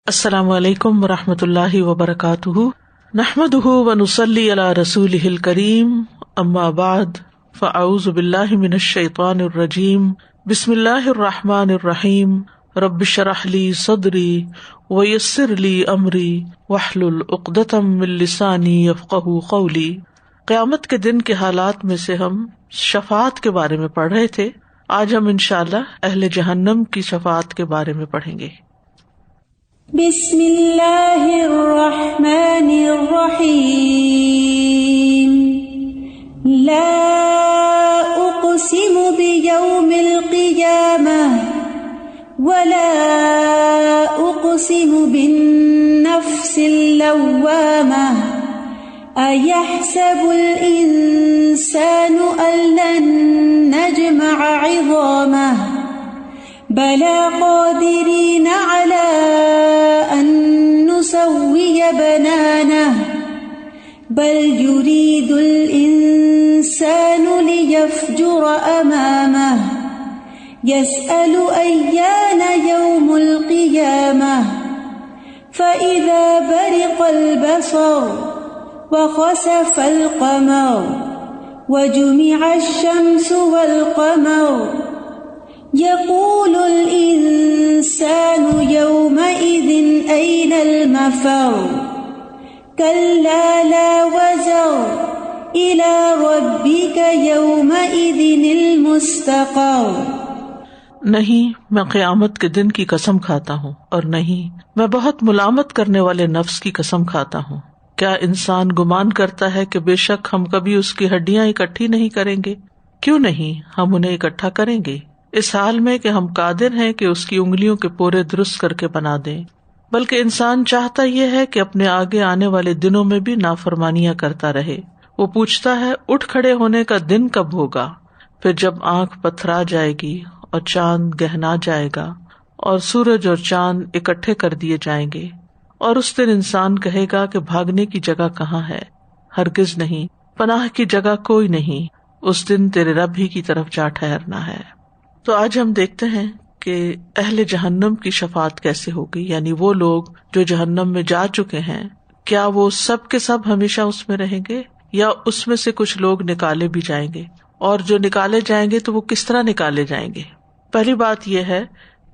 السلام علیکم ورحمۃ اللہ وبرکاتہ، نحمدہ ونصلی علی رسولہ الکریم، اما بعد فاعوذ باللہ من الشیطان الرجیم، بسم اللہ الرحمن الرحیم، رب اشرح لی صدری ویسر لی امری واحلل عقدۃ من لسانی یفقہوا قولی۔ قیامت کے دن کے حالات میں سے ہم شفاعت کے بارے میں پڑھ رہے تھے۔ آج ہم انشاءاللہ اہل جہنم کی شفاعت کے بارے میں پڑھیں گے۔ بسم اللہ الرحمن الرحیم، لا اقسم بیوم القیامہ ولا اقسم بالنفس اللوامہ، ایحسب الانسان ان لن نجمع عظامہ، بلا قادرین علی ان نسوی بنانہ، بل یرید الانسان لیفجر امامہ، یسأل ایان یوم القیامہ، فإذا برق البصر وخسف القمر وجمع الشمس والقمر، یقول الانسان یومئذ این المفر، کلا لا وزر الی ربک یومئذ المستقر۔ نہیں، میں قیامت کے دن کی قسم کھاتا ہوں، اور نہیں، میں بہت ملامت کرنے والے نفس کی قسم کھاتا ہوں۔ کیا انسان گمان کرتا ہے کہ بے شک ہم کبھی اس کی ہڈیاں اکٹھی نہیں کریں گے؟ کیوں نہیں، ہم انہیں اکٹھا کریں گے، اس حال میں کہ ہم قادر ہیں کہ اس کی انگلیوں کے پورے درست کر کے بنا دیں۔ بلکہ انسان چاہتا یہ ہے کہ اپنے آگے آنے والے دنوں میں بھی نافرمانیاں کرتا رہے۔ وہ پوچھتا ہے اٹھ کھڑے ہونے کا دن کب ہوگا؟ پھر جب آنکھ پتھرا جائے گی اور چاند گہنا جائے گا اور سورج اور چاند اکٹھے کر دیے جائیں گے، اور اس دن انسان کہے گا کہ بھاگنے کی جگہ کہاں ہے؟ ہرگز نہیں، پناہ کی جگہ کوئی نہیں، اس دن تیرے رب ہی کی طرف جا ٹھہرنا ہے۔ تو آج ہم دیکھتے ہیں کہ اہل جہنم کی شفاعت کیسے ہوگی، یعنی وہ لوگ جو جہنم میں جا چکے ہیں، کیا وہ سب کے سب ہمیشہ اس میں رہیں گے یا اس میں سے کچھ لوگ نکالے بھی جائیں گے؟ اور جو نکالے جائیں گے تو وہ کس طرح نکالے جائیں گے؟ پہلی بات یہ ہے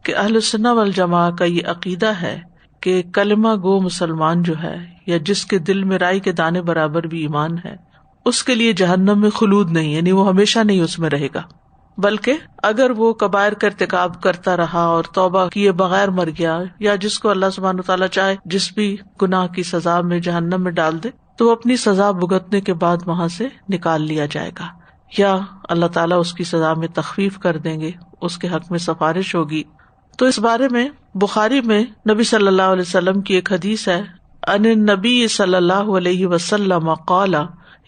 کہ اہل سنہ والجماعہ کا یہ عقیدہ ہے کہ کلمہ گو مسلمان جو ہے، یا جس کے دل میں رائی کے دانے برابر بھی ایمان ہے، اس کے لیے جہنم میں خلود نہیں، یعنی وہ ہمیشہ نہیں اس میں رہے گا، بلکہ اگر وہ کبائر کا ارتکاب کرتا رہا اور توبہ کیے بغیر مر گیا، یا جس کو اللہ سبحانہ تعالیٰ چاہے جس بھی گناہ کی سزا میں جہنم میں ڈال دے، تو وہ اپنی سزا بھگتنے کے بعد وہاں سے نکال لیا جائے گا، یا اللہ تعالیٰ اس کی سزا میں تخفیف کر دیں گے، اس کے حق میں سفارش ہوگی۔ تو اس بارے میں بخاری میں نبی صلی اللہ علیہ وسلم کی ایک حدیث ہے، ان النبی صلی اللہ علیہ وسلم قال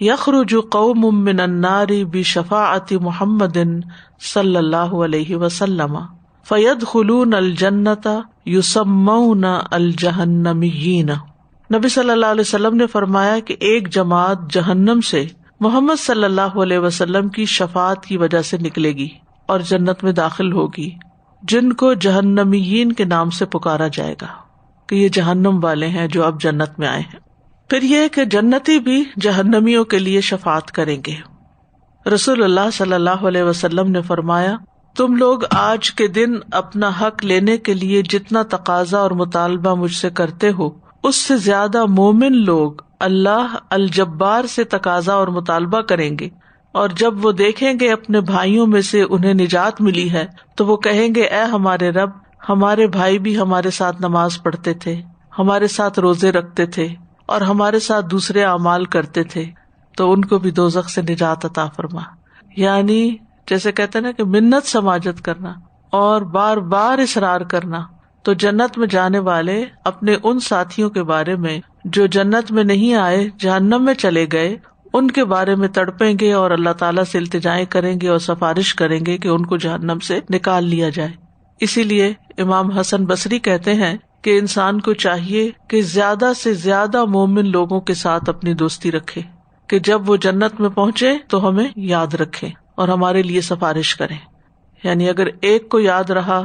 یخرج قوم من النار بشفاعت محمد صلی اللہ علیہ وسلم فیدخلون الجنۃ یسمون الجہنمیین۔ نبی صلی اللہ علیہ وسلم نے فرمایا کہ ایک جماعت جہنم سے محمد صلی اللہ علیہ وسلم کی شفاعت کی وجہ سے نکلے گی اور جنت میں داخل ہوگی، جن کو جہنمیین کے نام سے پکارا جائے گا کہ یہ جہنم والے ہیں جو اب جنت میں آئے ہیں۔ پھر یہ کہ جنتی بھی جہنمیوں کے لیے شفاعت کریں گے۔ رسول اللہ صلی اللہ علیہ وسلم نے فرمایا، تم لوگ آج کے دن اپنا حق لینے کے لیے جتنا تقاضا اور مطالبہ مجھ سے کرتے ہو، اس سے زیادہ مومن لوگ اللہ الجبار سے تقاضا اور مطالبہ کریں گے، اور جب وہ دیکھیں گے اپنے بھائیوں میں سے انہیں نجات ملی ہے تو وہ کہیں گے، اے ہمارے رب، ہمارے بھائی بھی ہمارے ساتھ نماز پڑھتے تھے، ہمارے ساتھ روزے رکھتے تھے اور ہمارے ساتھ دوسرے اعمال کرتے تھے، تو ان کو بھی دوزخ سے نجات عطا فرما۔ یعنی جیسے کہتے ہیں نا کہ منت سماجت کرنا اور بار بار اصرار کرنا۔ تو جنت میں جانے والے اپنے ان ساتھیوں کے بارے میں جو جنت میں نہیں آئے، جہنم میں چلے گئے، ان کے بارے میں تڑپیں گے اور اللہ تعالیٰ سے التجائیں کریں گے اور سفارش کریں گے کہ ان کو جہنم سے نکال لیا جائے۔ اسی لیے امام حسن بصری کہتے ہیں کہ انسان کو چاہیے کہ زیادہ سے زیادہ مومن لوگوں کے ساتھ اپنی دوستی رکھے، کہ جب وہ جنت میں پہنچے تو ہمیں یاد رکھیں اور ہمارے لیے سفارش کریں۔ یعنی اگر ایک کو یاد رہا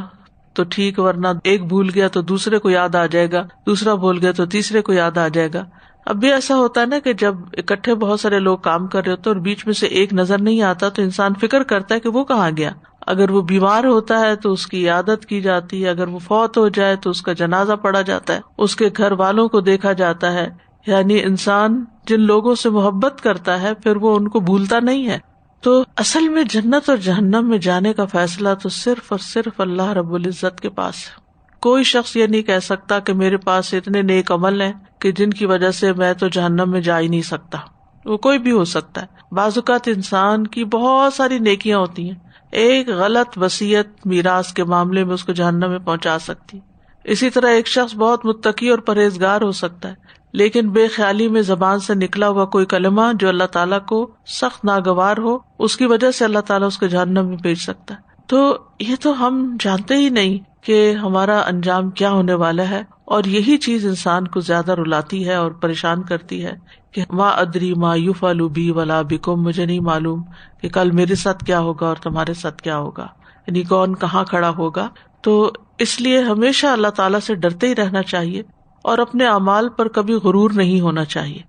تو ٹھیک، ورنہ ایک بھول گیا تو دوسرے کو یاد آ جائے گا، دوسرا بھول گیا تو تیسرے کو یاد آ جائے گا. اب بھی ایسا ہوتا ہے نا کہ جب اکٹھے بہت سارے لوگ کام کر رہے ہوتے اور بیچ میں سے ایک نظر نہیں آتا تو انسان فکر کرتا ہے کہ وہ کہاں گیا. اگر وہ بیمار ہوتا ہے تو اس کی عیادت کی جاتی ہے، اگر وہ فوت ہو جائے تو اس کا جنازہ پڑھا جاتا ہے، اس کے گھر والوں کو دیکھا جاتا ہے. یعنی انسان جن لوگوں سے محبت کرتا ہے پھر وہ ان کو بھولتا نہیں ہے. تو اصل میں جنت اور جہنم میں جانے کا فیصلہ تو صرف اور صرف اللہ رب العزت کے پاس ہے. کوئی شخص یہ نہیں کہہ سکتا کہ میرے پاس اتنے نیک عمل ہیں کہ جن کی وجہ سے میں تو جہنم میں جا ہی نہیں سکتا. وہ کوئی بھی ہو سکتا ہے. بعض اوقات انسان کی بہت ساری نیکیاں ہوتی ہیں، ایک غلط وصیت میراث کے معاملے میں اس کو جہنم میں پہنچا سکتی. اسی طرح ایک شخص بہت متقی اور پرہیزگار ہو سکتا ہے، لیکن بے خیالی میں زبان سے نکلا ہوا کوئی کلمہ جو اللہ تعالیٰ کو سخت ناگوار ہو، اس کی وجہ سے اللہ تعالیٰ اس کو جہنم میں بھیج سکتا ہے. تو یہ تو ہم جانتے ہی نہیں کہ ہمارا انجام کیا ہونے والا ہے، اور یہی چیز انسان کو زیادہ رلاتی ہے اور پریشان کرتی ہے کہ ما ادری ما یفعل بی ولا بکم، مجھے نہیں معلوم کہ کل میرے ساتھ کیا ہوگا اور تمہارے ساتھ کیا ہوگا، یعنی کون کہاں کھڑا ہوگا. تو اس لیے ہمیشہ اللہ تعالیٰ سے ڈرتے ہی رہنا چاہیے اور اپنے اعمال پر کبھی غرور نہیں ہونا چاہیے.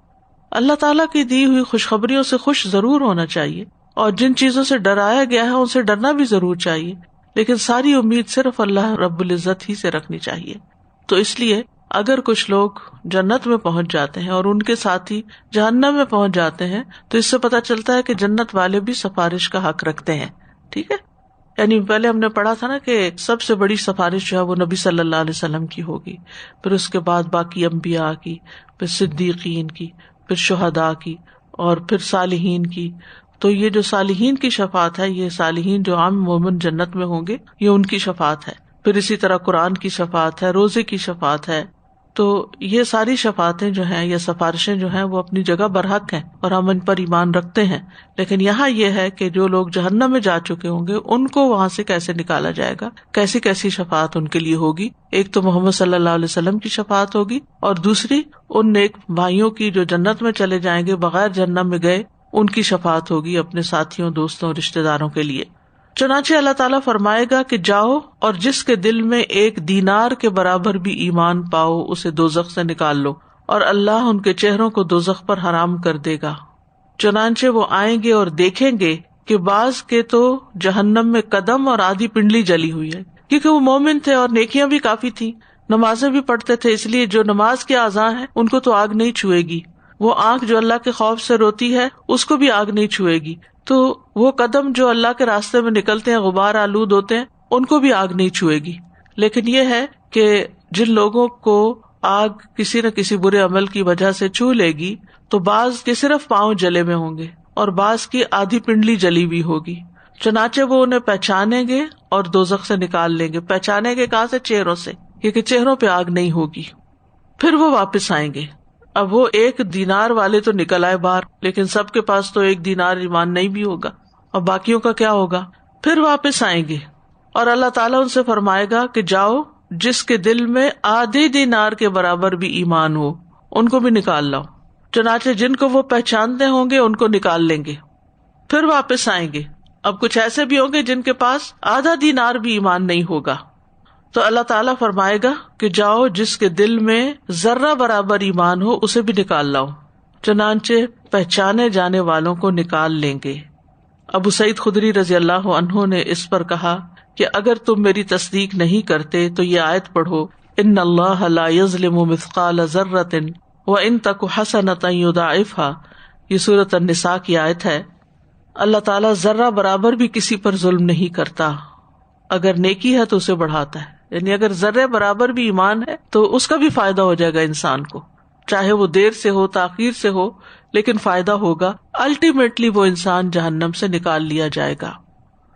اللہ تعالیٰ کی دی ہوئی خوشخبریوں سے خوش ضرور ہونا چاہیے، اور جن چیزوں سے ڈرایا گیا ہے ان سے ڈرنا بھی ضرور چاہیے، لیکن ساری امید صرف اللہ رب العزت ہی سے رکھنی چاہیے. تو اس لیے اگر کچھ لوگ جنت میں پہنچ جاتے ہیں اور ان کے ساتھی جہنم میں پہنچ جاتے ہیں تو اس سے پتہ چلتا ہے کہ جنت والے بھی سفارش کا حق رکھتے ہیں. ٹھیک ہے، یعنی پہلے ہم نے پڑھا تھا نا کہ سب سے بڑی سفارش جو ہے وہ نبی صلی اللہ علیہ وسلم کی ہوگی، پھر اس کے بعد باقی انبیاء کی، پھر صدیقین کی، پھر شہداء کی، اور پھر صالحین کی. تو یہ جو صالحین کی شفاعت ہے، یہ صالحین جو عام مومن جنت میں ہوں گے، یہ ان کی شفاعت ہے. پھر اسی طرح قرآن کی شفاعت ہے، روزے کی شفاعت ہے. تو یہ ساری شفاعتیں جو ہیں یا سفارشیں جو ہیں وہ اپنی جگہ برحق ہیں اور ہم ان پر ایمان رکھتے ہیں. لیکن یہاں یہ ہے کہ جو لوگ جہنم میں جا چکے ہوں گے ان کو وہاں سے کیسے نکالا جائے گا، کیسی کیسی شفاعت ان کے لیے ہوگی. ایک تو محمد صلی اللہ علیہ وسلم کی شفاعت ہوگی، اور دوسری ان نیک بھائیوں کی جو جنت میں چلے جائیں گے بغیر جہنم میں گئے، ان کی شفاعت ہوگی اپنے ساتھیوں، دوستوں، رشتہ داروں کے لیے. چنانچہ اللہ تعالیٰ فرمائے گا کہ جاؤ اور جس کے دل میں ایک دینار کے برابر بھی ایمان پاؤ اسے دوزخ سے نکال لو، اور اللہ ان کے چہروں کو دوزخ پر حرام کر دے گا. چنانچہ وہ آئیں گے اور دیکھیں گے کہ بعض کے تو جہنم میں قدم اور آدھی پنڈلی جلی ہوئی ہے، کیونکہ وہ مومن تھے اور نیکیاں بھی کافی تھی، نمازیں بھی پڑھتے تھے، اس لیے جو نماز کے اعضاء ہیں ان کو تو آگ نہیں چھوئے گی. وہ آنکھ جو اللہ کے خوف سے روتی ہے اس کو بھی آگ نہیں چھوئے گی. تو وہ قدم جو اللہ کے راستے میں نکلتے ہیں، غبار آلود ہوتے ہیں، ان کو بھی آگ نہیں چھوئے گی. لیکن یہ ہے کہ جن لوگوں کو آگ کسی نہ کسی برے عمل کی وجہ سے چھو لے گی تو بعض کے صرف پاؤں جلے میں ہوں گے اور بعض کی آدھی پنڈلی جلی ہوئی ہوگی. چنانچہ وہ انہیں پہچانیں گے اور دوزخ سے نکال لیں گے. پہچانیں گے کہاں سے؟ چہروں سے، کیونکہ چہروں پہ آگ نہیں ہوگی. پھر وہ واپس آئیں گے. اب وہ ایک دینار والے تو نکل آئے باہر، لیکن سب کے پاس تو ایک دینار ایمان نہیں بھی ہوگا، اور باقیوں کا کیا ہوگا؟ پھر واپس آئیں گے اور اللہ تعالیٰ ان سے فرمائے گا کہ جاؤ جس کے دل میں آدھے دینار کے برابر بھی ایمان ہو ان کو بھی نکال لاؤ. چنانچہ جن کو وہ پہچانتے ہوں گے ان کو نکال لیں گے. پھر واپس آئیں گے. اب کچھ ایسے بھی ہوں گے جن کے پاس آدھا دینار بھی ایمان نہیں ہوگا، تو اللہ تعالیٰ فرمائے گا کہ جاؤ جس کے دل میں ذرہ برابر ایمان ہو اسے بھی نکال لاؤ. چنانچہ پہچانے جانے والوں کو نکال لیں گے. ابو سعید خدری رضی اللہ عنہ نے اس پر کہا کہ اگر تم میری تصدیق نہیں کرتے تو یہ آیت پڑھو، ان اللہ لا یظلم مثقال ذرۃ وان تک حسنۃ یضاعفها. یہ سورۃ النساء کی آیت ہے. اللہ تعالیٰ ذرہ برابر بھی کسی پر ظلم نہیں کرتا، اگر نیکی ہے تو اسے بڑھاتا ہے. یعنی اگر ذرے برابر بھی ایمان ہے تو اس کا بھی فائدہ ہو جائے گا انسان کو، چاہے وہ دیر سے ہو، تاخیر سے ہو، لیکن فائدہ ہوگا. الٹیمیٹلی وہ انسان جہنم سے نکال لیا جائے گا.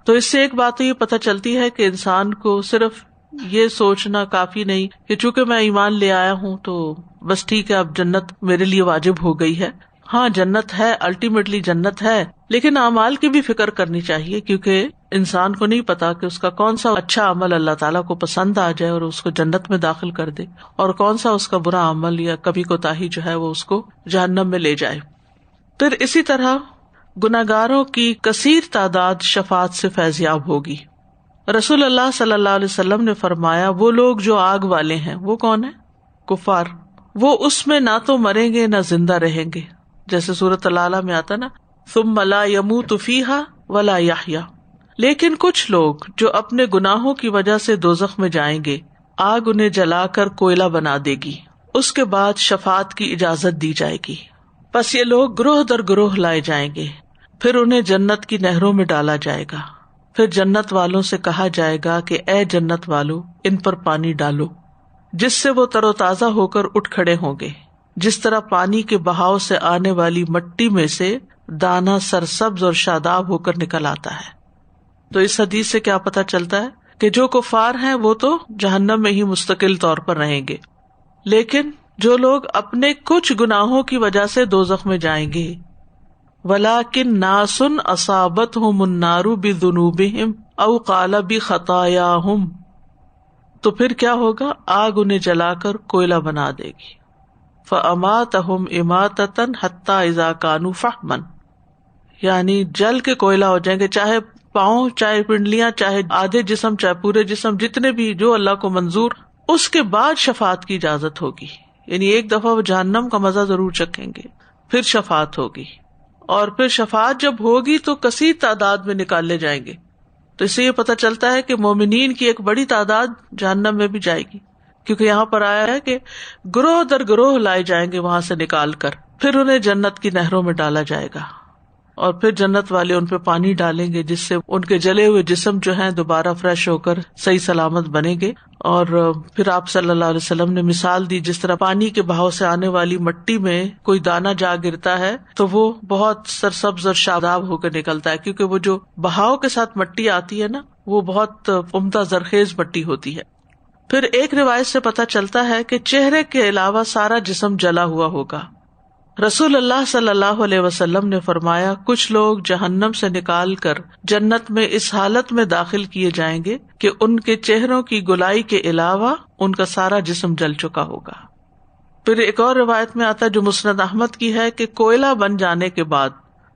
تو اس سے ایک بات تو یہ پتہ چلتی ہے کہ انسان کو صرف یہ سوچنا کافی نہیں کہ چونکہ میں ایمان لے آیا ہوں تو بس ٹھیک ہے اب جنت میرے لیے واجب ہو گئی ہے. ہاں جنت ہے، الٹیمیٹلی جنت ہے، لیکن اعمال کی بھی فکر کرنی چاہیے، کیونکہ انسان کو نہیں پتا کہ اس کا کون سا اچھا عمل اللہ تعالیٰ کو پسند آ جائے اور اس کو جنت میں داخل کر دے، اور کون سا اس کا برا عمل یا کبھی کوتاہی جو ہے وہ اس کو جہنم میں لے جائے. پھر اسی طرح گناہگاروں کی کثیر تعداد شفاعت سے فیضیاب ہوگی. رسول اللہ صلی اللہ علیہ وسلم نے فرمایا وہ لوگ جو آگ والے ہیں وہ کون ہیں؟ کفار. وہ اس میں نہ تو مریں گے نہ زندہ رہیں گے، جیسے سورۃ العلیٰ میں آتا نا ثم لا يموت فيها ولا يحيا. لیکن کچھ لوگ جو اپنے گناہوں کی وجہ سے دوزخ میں جائیں گے، آگ انہیں جلا کر کوئلہ بنا دے گی، اس کے بعد شفاعت کی اجازت دی جائے گی. پس یہ لوگ گروہ در گروہ لائے جائیں گے، پھر انہیں جنت کی نہروں میں ڈالا جائے گا. پھر جنت والوں سے کہا جائے گا کہ اے جنت والو ان پر پانی ڈالو، جس سے وہ تر و تازہ ہو کر اٹھ کھڑے ہوں گے، جس طرح پانی کے بہاؤ سے آنے والی مٹی میں سے دانا سرسبز اور شاداب ہو کر نکل آتا ہے. تو اس حدیث سے کیا پتہ چلتا ہے کہ جو کفار ہیں وہ تو جہنم میں ہی مستقل طور پر رہیں گے، لیکن جو لوگ اپنے کچھ گناہوں کی وجہ سے دوزخ میں جائیں گے، وَلَٰكِن نَاسٌ أَصَابَتْهُمُ النَّارُ بِذُنُوبِهِمْ أَوْ قَالَ بِخَطَايَاهُمْ، تو پھر کیا ہوگا؟ آگ انہیں جلا کر کوئلہ بنا دے گی. فَأَمَاتَهُمْ إِمَاتَةً حَتَّى إِذَا كَانُوا فَحْمًا، یعنی جل کے کوئلہ ہو جائیں گے، چاہے پاؤں، چاہے پنڈلیاں، چاہے آدھے جسم، چاہے پورے جسم، جتنے بھی جو اللہ کو منظور. اس کے بعد شفاعت کی اجازت ہوگی، یعنی ایک دفعہ وہ جہنم کا مزہ ضرور چکھیں گے، پھر شفاعت ہوگی، اور پھر شفاعت جب ہوگی تو کثیر تعداد میں نکالے جائیں گے. تو اس سے یہ پتہ چلتا ہے کہ مومنین کی ایک بڑی تعداد جہنم میں بھی جائے گی، کیونکہ یہاں پر آیا ہے کہ گروہ در گروہ لائے جائیں گے وہاں سے نکال کر، پھر انہیں جنت کی نہروں میں ڈالا جائے گا، اور پھر جنت والے ان پہ پانی ڈالیں گے جس سے ان کے جلے ہوئے جسم جو ہیں دوبارہ فریش ہو کر صحیح سلامت بنیں گے. اور پھر آپ صلی اللہ علیہ وسلم نے مثال دی، جس طرح پانی کے بہاؤ سے آنے والی مٹی میں کوئی دانا جا گرتا ہے تو وہ بہت سرسبز اور شاداب ہو کر نکلتا ہے، کیونکہ وہ جو بہاؤ کے ساتھ مٹی آتی ہے نا وہ بہت عمدہ زرخیز مٹی ہوتی ہے. پھر ایک روایت سے پتہ چلتا ہے کہ چہرے کے علاوہ سارا جسم جلا ہوا ہوگا. رسول اللہ صلی اللہ علیہ وسلم نے فرمایا کچھ لوگ جہنم سے نکال کر جنت میں اس حالت میں داخل کیے جائیں گے کہ ان کے چہروں کی گلائی کے علاوہ ان کا سارا جسم جل چکا ہوگا. پھر ایک اور روایت میں آتا ہے جو مسند احمد کی ہے کہ کوئلہ بن جانے کے بعد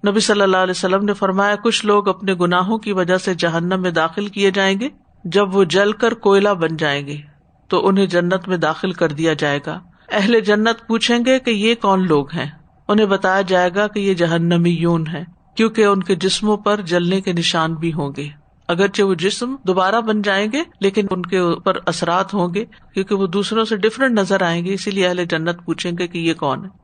نبی صلی اللہ علیہ وسلم نے فرمایا کچھ لوگ اپنے گناہوں کی وجہ سے جہنم میں داخل کیے جائیں گے، جب وہ جل کر کوئلہ بن جائیں گے تو انہیں جنت میں داخل کر دیا جائے گا. اہل جنت پوچھیں گے کہ یہ کون لوگ ہیں؟ انہیں بتایا جائے گا کہ یہ جہنمیون ہیں، کیونکہ ان کے جسموں پر جلنے کے نشان بھی ہوں گے. اگرچہ وہ جسم دوبارہ بن جائیں گے لیکن ان کے اوپر اثرات ہوں گے، کیونکہ وہ دوسروں سے ڈفرنٹ نظر آئیں گے، اسی لیے اہل جنت پوچھیں گے کہ یہ کون ہے.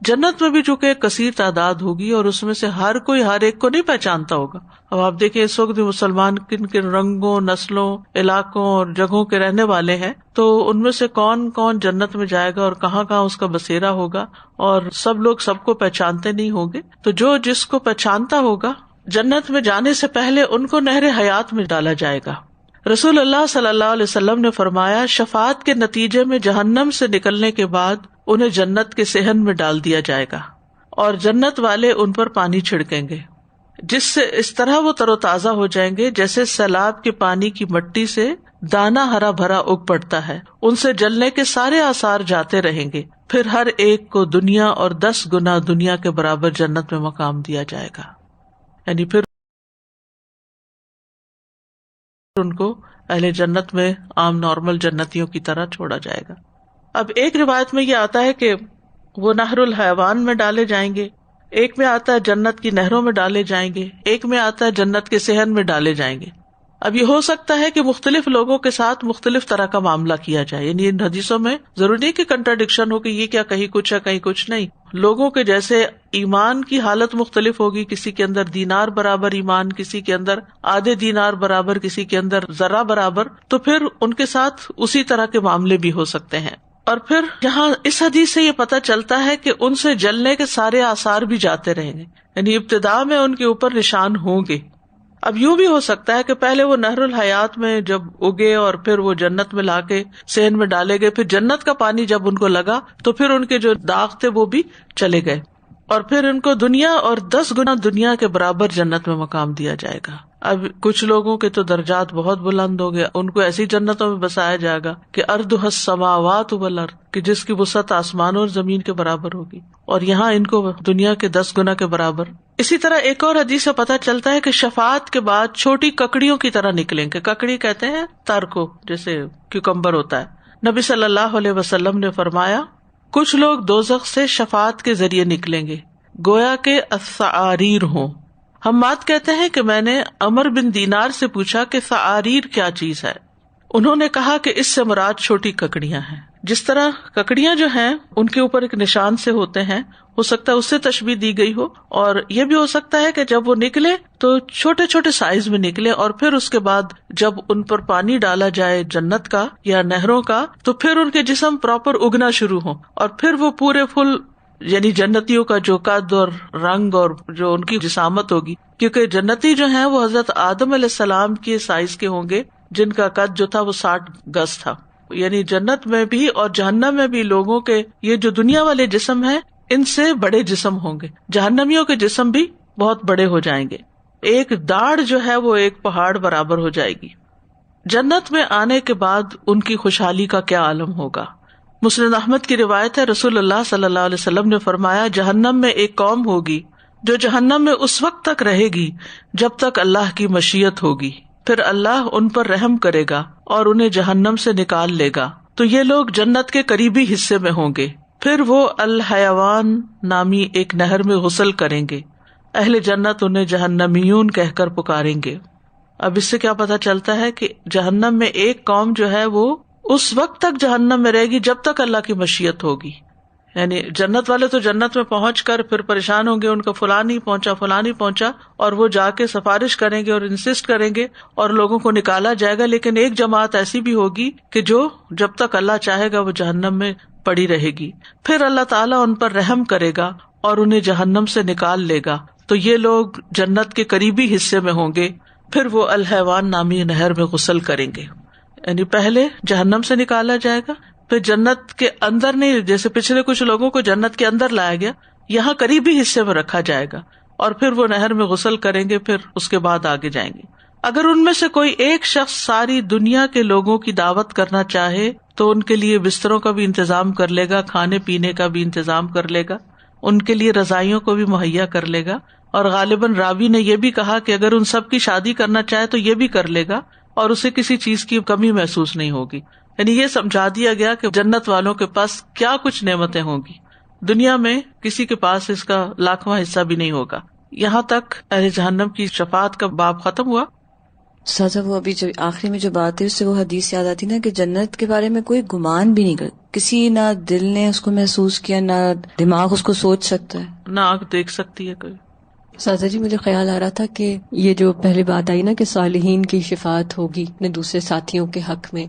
جنت میں بھی چونکہ ایک کثیر تعداد ہوگی اور اس میں سے ہر کوئی ہر ایک کو نہیں پہچانتا ہوگا. اب آپ دیکھیں اس وقت بھی مسلمان کن کن رنگوں، نسلوں، علاقوں اور جگہوں کے رہنے والے ہیں، تو ان میں سے کون کون جنت میں جائے گا اور کہاں کہاں اس کا بسیرا ہوگا، اور سب لوگ سب کو پہچانتے نہیں ہوں گے. تو جو جس کو پہچانتا ہوگا جنت میں جانے سے پہلے ان کو نہر حیات میں ڈالا جائے گا. رسول اللہ صلی اللہ علیہ وسلم نے فرمایا شفاعت کے نتیجے میں جہنم سے نکلنے کے بعد انہیں جنت کے صحن میں ڈال دیا جائے گا، اور جنت والے ان پر پانی چھڑکیں گے، جس سے اس طرح وہ تر و تازہ ہو جائیں گے جیسے سیلاب کے پانی کی مٹی سے دانا ہرا بھرا اگ پڑتا ہے. ان سے جلنے کے سارے آثار جاتے رہیں گے، پھر ہر ایک کو دنیا اور 10 گنا دنیا کے برابر جنت میں مقام دیا جائے گا. یعنی پھر ان کو اہل جنت میں عام نارمل جنتیوں کی طرح چھوڑا جائے گا. اب ایک روایت میں یہ آتا ہے کہ وہ نہر الحیوان میں ڈالے جائیں گے، ایک میں آتا ہے جنت کی نہروں میں ڈالے جائیں گے، ایک میں آتا ہے جنت کے صحن میں ڈالے جائیں گے. اب یہ ہو سکتا ہے کہ مختلف لوگوں کے ساتھ مختلف طرح کا معاملہ کیا جائے، یعنی ان حدیثوں میں ضروری نہیں کہ کنٹراڈکشن ہو کہ یہ کیا کہیں کچھ ہے کہیں کچھ نہیں. لوگوں کے جیسے ایمان کی حالت مختلف ہوگی، کسی کے اندر دینار برابر ایمان، کسی کے اندر آدھے دینار برابر، کسی کے اندر ذرہ برابر، تو پھر ان کے ساتھ اسی طرح کے معاملے بھی ہو سکتے ہیں. اور پھر یہاں اس حدیث سے یہ پتہ چلتا ہے کہ ان سے جلنے کے سارے آثار بھی جاتے رہیں گے، یعنی ابتدا میں ان کے اوپر نشان ہوں گے. اب یوں بھی ہو سکتا ہے کہ پہلے وہ نہر الحیات میں جب اگے اور پھر وہ جنت میں لا کے صحن میں ڈالے گئے، پھر جنت کا پانی جب ان کو لگا تو پھر ان کے جو داغ تھے وہ بھی چلے گئے، اور پھر ان کو دنیا اور 10 گنا دنیا کے برابر جنت میں مقام دیا جائے گا. اب کچھ لوگوں کے تو درجات بہت بلند ہو گئے، ان کو ایسی جنتوں میں بسایا جائے گا کہ ارضھا السماوات والارض، کہ جس کی وسعت آسمان اور زمین کے برابر ہوگی، اور یہاں ان کو دنیا کے 10 گنا کے برابر اسی طرح ایک اور حدیث سے پتہ چلتا ہے کہ شفاعت کے بعد چھوٹی ککڑیوں کی طرح نکلیں گے. ککڑی کہتے ہیں تر کو، جیسے کیوکمبر ہوتا ہے. نبی صلی اللہ علیہ وسلم نے فرمایا کچھ لوگ دوزخ سے شفاعت کے ذریعے نکلیں گے گویا کہ الثعاریر ہوں. حماد کہتے ہیں کہ میں نے عمر بن دینار سے پوچھا کہ ثعاریر کیا چیز ہے. انہوں نے کہا کہ اس سے مراد چھوٹی ککڑیاں ہیں. جس طرح ککڑیاں جو ہیں ان کے اوپر ایک نشان سے ہوتے ہیں، ہو سکتا ہے اس سے تشبیہ دی گئی ہو، اور یہ بھی ہو سکتا ہے کہ جب وہ نکلے تو چھوٹے چھوٹے سائز میں نکلے، اور پھر اس کے بعد جب ان پر پانی ڈالا جائے جنت کا یا نہروں کا تو پھر ان کے جسم پراپر اگنا شروع ہو، اور پھر وہ پورے فل، یعنی جنتیوں کا جو قد اور رنگ اور جو ان کی جسامت ہوگی، کیونکہ جنتی جو ہیں وہ حضرت آدم علیہ السلام کے سائز کے ہوں گے جن کا قد جو تھا وہ 60 گز تھا. یعنی جنت میں بھی اور جہنم میں بھی لوگوں کے یہ جو دنیا والے جسم ہیں ان سے بڑے جسم ہوں گے. جہنمیوں کے جسم بھی بہت بڑے ہو جائیں گے. ایک داڑھ جو ہے وہ ایک پہاڑ برابر ہو جائے گی. جنت میں آنے کے بعد ان کی خوشحالی کا کیا عالم ہوگا. مسند احمد کی روایت ہے، رسول اللہ صلی اللہ علیہ وسلم نے فرمایا جہنم میں ایک قوم ہوگی جو جہنم میں اس وقت تک رہے گی جب تک اللہ کی مشیت ہوگی، پھر اللہ ان پر رحم کرے گا اور انہیں جہنم سے نکال لے گا. تو یہ لوگ جنت کے قریبی حصے میں ہوں گے. پھر وہ الحیوان نامی ایک نہر میں غسل کریں گے. اہل جنت انہیں جہنمیون کہہ کر پکاریں گے. اب اس سے کیا پتا چلتا ہے کہ جہنم میں ایک قوم جو ہے وہ اس وقت تک جہنم میں رہے گی جب تک اللہ کی مشیت ہوگی. یعنی جنت والے تو جنت میں پہنچ کر پھر پریشان ہوں گے، ان کا فلاں نہیں پہنچا، اور وہ جا کے سفارش کریں گے اور انسسٹ کریں گے اور لوگوں کو نکالا جائے گا. لیکن ایک جماعت ایسی بھی ہوگی کہ جو جب تک اللہ چاہے گا وہ جہنم میں پڑی رہے گی. پھر اللہ تعالیٰ ان پر رحم کرے گا اور انہیں جہنم سے نکال لے گا. تو یہ لوگ جنت کے قریبی حصے میں ہوں گے. پھر وہ الحیوان نامی نہر میں غسل کریں گے. یعنی پہلے جہنم سے نکالا جائے گا، پھر جنت کے اندر نہیں، جیسے پچھلے کچھ لوگوں کو جنت کے اندر لایا گیا، یہاں قریبی حصے میں رکھا جائے گا اور پھر وہ نہر میں غسل کریں گے. پھر اس کے بعد آگے جائیں گے. اگر ان میں سے کوئی ایک شخص ساری دنیا کے لوگوں کی دعوت کرنا چاہے تو ان کے لیے بستروں کا بھی انتظام کر لے گا، کھانے پینے کا بھی انتظام کر لے گا، ان کے لیے رضائیوں کو بھی مہیا کر لے گا. اور غالباً راوی نے یہ بھی کہا کہ اگر ان سب کی شادی کرنا چاہے تو یہ بھی کر لے گا اور اسے کسی چیز کی کمی محسوس نہیں ہوگی. یعنی یہ سمجھا دیا گیا کہ جنت والوں کے پاس کیا کچھ نعمتیں ہوں گی. دنیا میں کسی کے پاس اس کا لاکھواں حصہ بھی نہیں ہوگا. یہاں تک اہل جہنم کی شفاعت کا باب ختم ہوا. سازا وہ ابھی جو آخری میں جو بات ہے اس سے وہ حدیث یاد آتی نا کہ جنت کے بارے میں کوئی گمان بھی نہیں کرتا، کسی نہ دل نے اس کو محسوس کیا، نہ دماغ اس کو سوچ سکتا ہے، نہ آنکھ دیکھ سکتی ہے کوئی. سازا جی مجھے خیال آ رہا تھا کہ یہ جو پہلے بات آئی نا کہ صالحین کی شفاعت ہوگی اپنے دوسرے ساتھیوں کے حق میں،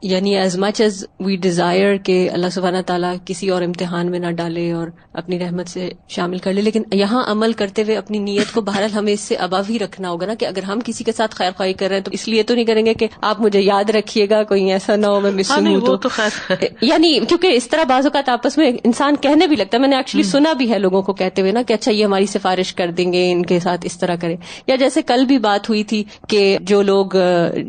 یعنی as much as we desire کہ اللہ سبحانہ تعالیٰ کسی اور امتحان میں نہ ڈالے اور اپنی رحمت سے شامل کر لے، لیکن یہاں عمل کرتے ہوئے اپنی نیت کو بہرحال ہمیں اس سے ابو ہی رکھنا ہوگا نا کہ اگر ہم کسی کے ساتھ خیر خواہی کر رہے ہیں تو اس لیے تو نہیں کریں گے کہ آپ مجھے یاد رکھیے گا، کوئی ایسا نہ ہو میں مس ہوں تو خیر یعنی کیونکہ اس طرح بعض اوقات آپس میں انسان کہنے بھی لگتا ہے. میں نے ایکچولی سنا بھی ہے لوگوں کو کہتے ہوئے نا کہ اچھا یہ ہماری سفارش کر دیں گے، ان کے ساتھ اس طرح کریں. یا جیسے کل بھی بات ہوئی تھی کہ جو لوگ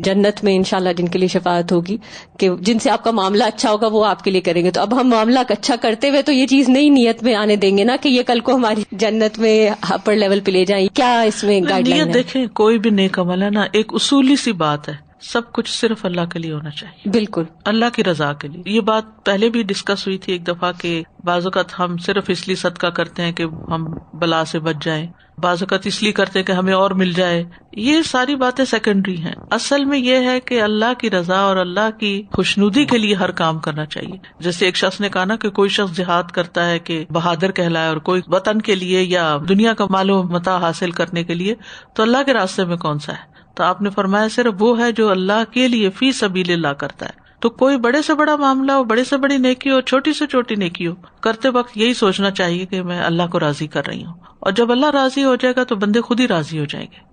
جنت میں انشاءاللہ جن کے لیے شفاعت ہوگی کہ جن سے آپ کا معاملہ اچھا ہوگا وہ آپ کے لیے کریں گے، تو اب ہم معاملہ اچھا کرتے ہوئے تو یہ چیز نئی نیت میں آنے دیں گے نا کہ یہ کل کو ہماری جنت میں اپر لیول پہ لے جائیں. کیا اس میں گائیڈ لائن ہے؟ دیکھیں کوئی بھی نیک عمل ہے نا، ایک اصولی سی بات ہے، سب کچھ صرف اللہ کے لیے ہونا چاہیے، بالکل اللہ کی رضا کے لیے. یہ بات پہلے بھی ڈسکس ہوئی تھی ایک دفعہ کہ بعض اوقات ہم صرف اس لیے صدقہ کرتے ہیں کہ ہم بلا سے بچ جائیں، بعض اوقات اس لیے کرتے ہیں کہ ہمیں اور مل جائے. یہ ساری باتیں سیکنڈری ہیں. اصل میں یہ ہے کہ اللہ کی رضا اور اللہ کی خوشنودی کے لیے ہر کام کرنا چاہیے. جیسے ایک شخص نے کہا نا کہ کوئی شخص جہاد کرتا ہے کہ بہادر کہلائے، اور کوئی وطن کے لیے یا دنیا کا مال و متاع حاصل کرنے کے لیے، تو اللہ کے راستے میں کون سا ہے؟ تو آپ نے فرمایا صرف وہ ہے جو اللہ کے لیے فی سبیل اللہ کرتا ہے. تو کوئی بڑے سے بڑا معاملہ ہو، بڑے سے بڑی نیکی ہو، چھوٹی سے چھوٹی نیکی ہو، کرتے وقت یہی سوچنا چاہیے کہ میں اللہ کو راضی کر رہی ہوں، اور جب اللہ راضی ہو جائے گا تو بندے خود ہی راضی ہو جائیں گے.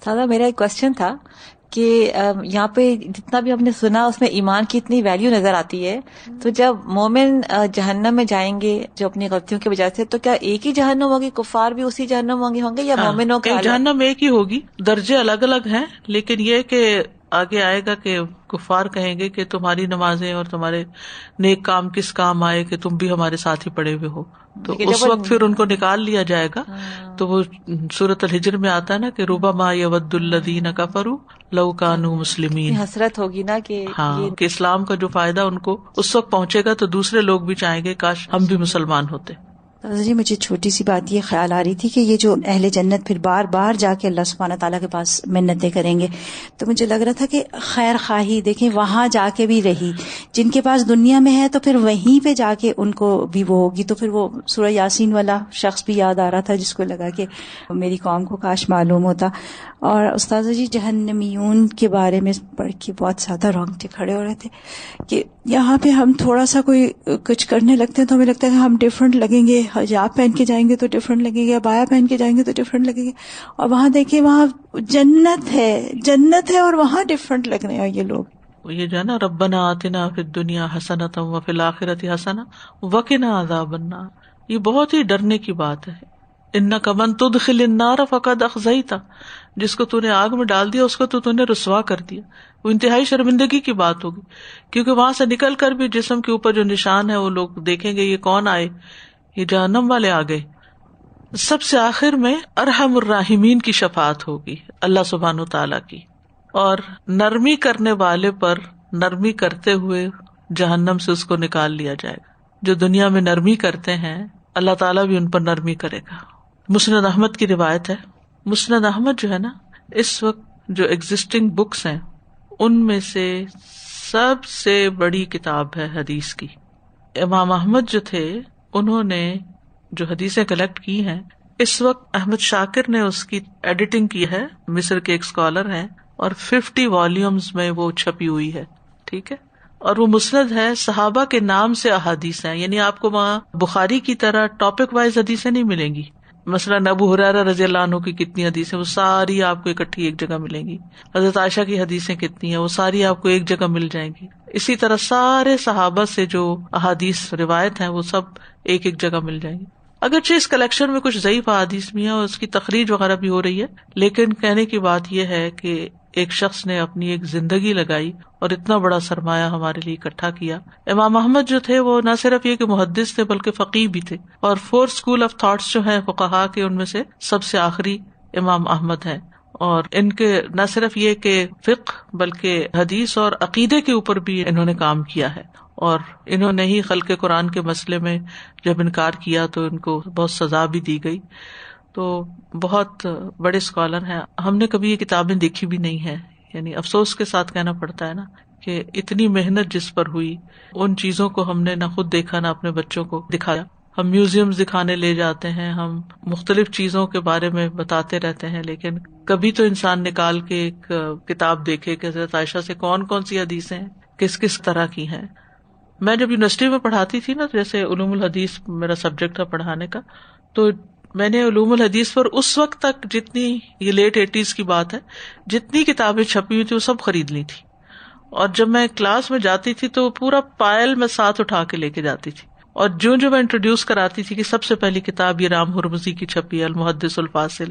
سادہ میرا ایک کوشچن تھا کہ یہاں پہ جتنا بھی ہم نے سنا اس میں ایمان کی اتنی ویلیو نظر آتی ہے، تو جب مومن جہنم میں جائیں گے جو اپنی غلطیوں کی وجہ سے، تو کیا ایک ہی جہنم ہوگی، کفار بھی اسی جہنم ہوں گے یا مومنوں کے جہنم ایک ہی ہوگی؟ درجے الگ الگ ہیں، لیکن یہ کہ آگے آئے گا کہ کفار کہیں گے کہ تمہاری نمازیں اور تمہارے نیک کام کس کام آئے کہ تم بھی ہمارے ساتھ ہی پڑے ہوئے ہو. تو اس وقت پھر ان کو نکال لیا جائے گا. تو وہ سورۃ الحجر میں آتا ہے نا کہ ربما یود الذین کفروا لو کانوا مسلمین. حسرت ہوگی نا کہ کہ اسلام کا جو فائدہ ان کو اس وقت پہنچے گا تو دوسرے لوگ بھی چاہیں گے کاش ہم بھی مسلمان ہوتے. جی مجھے چھوٹی سی بات یہ خیال آ رہی تھی کہ یہ جو اہل جنت پھر بار بار جا کے اللہ سبحانہ تعالیٰ کے پاس منتیں کریں گے، تو مجھے لگ رہا تھا کہ خیر خواہی دیکھیں وہاں جا کے بھی رہی، جن کے پاس دنیا میں ہے تو پھر وہیں پہ جا کے ان کو بھی وہ ہوگی. تو پھر وہ سورہ یاسین والا شخص بھی یاد آ رہا تھا جس کو لگا کہ میری قوم کو کاش معلوم ہوتا. اور استاذہ جی جہنمیون کے بارے میں پڑھ کے بہت زیادہ رونگٹے کھڑے ہو رہے تھے کہ یہاں پہ ہم تھوڑا سا کوئی کچھ کرنے لگتے ہیں تو ہمیں لگتا ہے کہ ہم ڈفرینٹ لگیں گے، حجاب پہن کے جائیں گے تو ڈفرینٹ لگیں گے، عبایا پہن کے جائیں گے تو ڈفرینٹ لگیں گے. اور وہاں دیکھیں وہاں جنت ہے اور وہاں ڈفرینٹ لگ رہے ہیں یہ لوگ. یہ جو ہے نا ربنا آتنا فی الدنیا حسنۃ وفی الآخرۃ حسنۃ وقنا عذاب النار، یہ بہت ہی ڈرنے کی بات ہے. انک من تدخل النار فقد اخزیتہ، جس کو تو نے آگ میں ڈال دیا اس کو تو نے رسوا کر دیا. وہ انتہائی شرمندگی کی بات ہوگی، کیونکہ وہاں سے نکل کر بھی جسم کے اوپر جو نشان ہے وہ لوگ دیکھیں گے یہ کون آئے، یہ جہنم والے آ گئے. سب سے آخر میں ارحم الراحمین کی شفاعت ہوگی اللہ سبحانہ تعالیٰ کی، اور نرمی کرنے والے پر نرمی کرتے ہوئے جہنم سے اس کو نکال لیا جائے گا. جو دنیا میں نرمی کرتے ہیں اللہ تعالیٰ بھی ان پر نرمی کرے گا. مسند احمد کی روایت ہے. مسند احمد جو ہے نا اس وقت جو ایگزسٹنگ بکس ہیں ان میں سے سب سے بڑی کتاب ہے حدیث کی. امام احمد جو تھے انہوں نے جو حدیثیں کلیکٹ کی ہیں، اس وقت احمد شاکر نے اس کی ایڈیٹنگ کی ہے، مصر کے ایک اسکالر ہیں، اور 50 والیومز میں وہ چھپی ہوئی ہے. ٹھیک ہے، اور وہ مسند ہے، صحابہ کے نام سے احادیث ہیں، یعنی آپ کو وہاں بخاری کی طرح ٹاپک وائز حدیثیں نہیں ملیں گی. مثلاً ابو ہریرہ رضی اللہ عنہ کی کتنی حدیثیں وہ ساری آپ کو اکٹھی ایک جگہ ملیں گی. حضرت عائشہ کی حدیثیں کتنی ہیں وہ ساری آپ کو ایک جگہ مل جائیں گی. اسی طرح سارے صحابہ سے جو احادیث روایت ہیں وہ سب ایک ایک جگہ مل جائیں گی. اگرچہ اس کلیکشن میں کچھ ضعیف احادیث بھی ہیں اور اس کی تخریج وغیرہ بھی ہو رہی ہے، لیکن کہنے کی بات یہ ہے کہ ایک شخص نے اپنی ایک زندگی لگائی اور اتنا بڑا سرمایہ ہمارے لیے اکٹھا کیا. امام احمد جو تھے وہ نہ صرف یہ کہ محدث تھے بلکہ فقیہ بھی تھے، اور 4 اسکول آف تھاٹس جو ہیں فقہا کے ان میں سے سب سے آخری امام احمد ہیں. اور ان کے نہ صرف یہ کہ فقہ بلکہ حدیث اور عقیدے کے اوپر بھی انہوں نے کام کیا ہے. اور انہوں نے ہی خلق قرآن کے مسئلے میں جب انکار کیا تو ان کو بہت سزا بھی دی گئی. تو بہت بڑے اسکالر ہیں. ہم نے کبھی یہ کتابیں دیکھی بھی نہیں ہے، یعنی افسوس کے ساتھ کہنا پڑتا ہے نا کہ اتنی محنت جس پر ہوئی ان چیزوں کو ہم نے نہ خود دیکھا نہ اپنے بچوں کو دکھایا. ہم میوزیم دکھانے لے جاتے ہیں، ہم مختلف چیزوں کے بارے میں بتاتے رہتے ہیں، لیکن کبھی تو انسان نکال کے ایک کتاب دیکھے کہ حضرت عائشہ سے کون کون سی حدیثیں ہیں، کس کس طرح کی ہیں. میں جب یونیورسٹی میں پڑھاتی تھی نا، جیسے علوم الحدیث میرا سبجیکٹ تھا پڑھانے کا، تو میں نے علوم الحدیث پر اس وقت تک جتنی، یہ لیٹ 80s کی بات ہے، جتنی کتابیں چھپی ہوئی تھی وہ سب خرید لی تھی. اور جب میں کلاس میں جاتی تھی تو پورا پائل میں ساتھ اٹھا کے لے کے جاتی تھی. اور جو میں انٹروڈیوس کراتی تھی کہ سب سے پہلی کتاب یہ رام ہرمزی کی چھپی ہے المحدث الفاصل،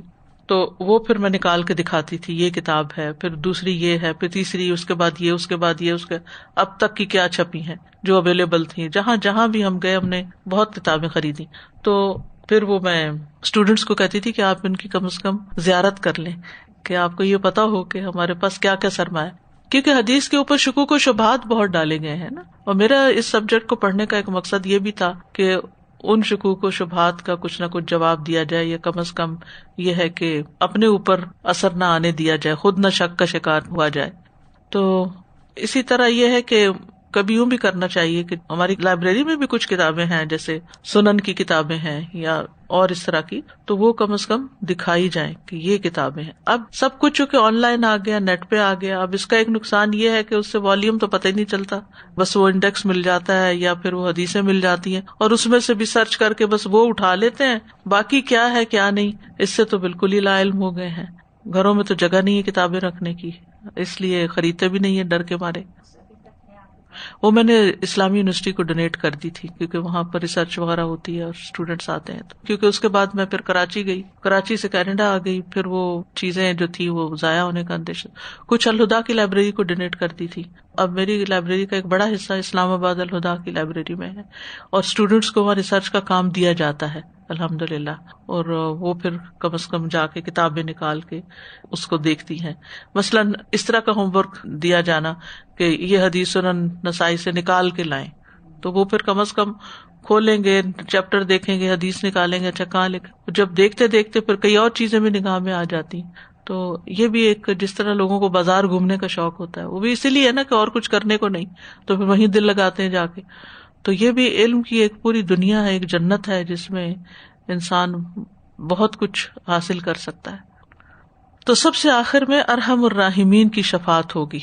تو وہ پھر میں نکال کے دکھاتی تھی یہ کتاب ہے، پھر دوسری یہ ہے، پھر تیسری، اس کے بعد یہ، اس کے بعد یہ، اس کے اب تک کی کیا چھپی ہیں جو اویلیبل تھیں. جہاں بھی ہم گئے ہم نے بہت کتابیں خریدی. تو پھر وہ میں اسٹوڈینٹس کو کہتی تھی کہ آپ ان کی کم از کم زیارت کر لیں کہ آپ کو یہ پتا ہو کہ ہمارے پاس کیا کیا سرمایہ، کیونکہ حدیث کے اوپر شکوک و شبہات بہت ڈالے گئے ہیں نا. اور میرا اس سبجیکٹ کو پڑھنے کا ایک مقصد یہ بھی تھا کہ ان شکوک و شبہات کا کچھ نہ کچھ جواب دیا جائے، یا کم از کم یہ ہے کہ اپنے اوپر اثر نہ آنے دیا جائے، خود نہ شک کا شکار ہوا جائے. تو اسی طرح یہ ہے کہ کبھی یوں بھی کرنا چاہیے کہ ہماری لائبریری میں بھی کچھ کتابیں ہیں جیسے سنن کی کتابیں ہیں یا اور اس طرح کی، تو وہ کم از کم دکھائی جائیں کہ یہ کتابیں ہیں. اب سب کچھ چونکہ آن لائن آ گیا، نیٹ پہ آ گیا، اب اس کا ایک نقصان یہ ہے کہ اس سے والیوم تو پتہ ہی نہیں چلتا، بس وہ انڈیکس مل جاتا ہے یا پھر وہ حدیثیں مل جاتی ہیں اور اس میں سے بھی سرچ کر کے بس وہ اٹھا لیتے ہیں، باقی کیا ہے کیا نہیں اس سے تو بالکل ہی لا علم ہو گئے ہیں. گھروں میں تو جگہ نہیں ہے کتابیں رکھنے کی، اس لیے خریدتے بھی نہیں ہے ڈر کے مارے. وہ میں نے اسلامی یونیورسٹی کو ڈونیٹ کر دی تھی کیونکہ وہاں پر ریسرچ وغیرہ ہوتی ہے اور اسٹوڈینٹس آتے ہیں. کیونکہ اس کے بعد میں پھر کراچی گئی, کراچی سے کینیڈا آ گئی, پھر وہ چیزیں جو تھی وہ ضائع ہونے کا اندیشہ. کچھ الہدا کی لائبریری کو ڈونیٹ کر دی تھی. اب میری لائبریری کا ایک بڑا حصہ اسلام آباد الہدا کی لائبریری میں ہے اور اسٹوڈینٹس کو وہاں ریسرچ کا کام دیا جاتا ہے الحمدللہ, اور وہ پھر کم از کم جا کے کتابیں نکال کے اس کو دیکھتی ہیں. مثلاً اس طرح کا ہوم ورک دیا جانا کہ یہ حدیث سنن نسائی سے نکال کے لائیں, تو وہ پھر کم از کم کھولیں گے, چیپٹر دیکھیں گے, حدیث نکالیں گے, اچھا کہاں لکھا, جب دیکھتے دیکھتے پھر کئی اور چیزیں بھی نگاہ میں آ جاتی ہیں. تو یہ بھی ایک, جس طرح لوگوں کو بازار گھومنے کا شوق ہوتا ہے, وہ بھی اسی لیے ہے نا کہ اور کچھ کرنے کو نہیں, تو پھر وہیں دل لگاتے ہیں جا کے. تو یہ بھی علم کی ایک پوری دنیا ہے, ایک جنت ہے جس میں انسان بہت کچھ حاصل کر سکتا ہے. تو سب سے آخر میں ارحم الراحمین کی شفاعت ہوگی.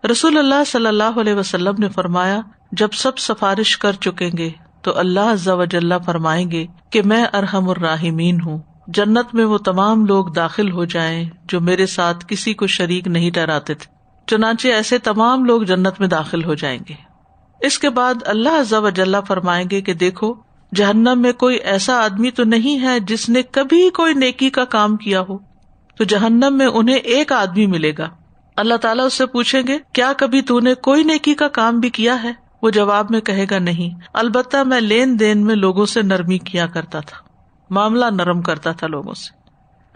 رسول اللہ صلی اللہ علیہ وسلم نے فرمایا, جب سب سفارش کر چکیں گے تو اللہ عز و جل فرمائیں گے کہ میں ارحم الراحمین ہوں. جنت میں وہ تمام لوگ داخل ہو جائیں جو میرے ساتھ کسی کو شریک نہیں ٹھہراتے تھے. چنانچہ ایسے تمام لوگ جنت میں داخل ہو جائیں گے. اس کے بعد اللہ عز و جل فرمائیں گے کہ دیکھو, جہنم میں کوئی ایسا آدمی تو نہیں ہے جس نے کبھی کوئی نیکی کا کام کیا ہو. تو جہنم میں انہیں ایک آدمی ملے گا. اللہ تعالیٰ اس سے پوچھیں گے, کیا کبھی تو نے کوئی نیکی کا کام بھی کیا ہے؟ وہ جواب میں کہے گا, نہیں, البتہ میں لین دین میں لوگوں سے نرمی کیا کرتا تھا, معاملہ نرم کرتا تھا لوگوں سے.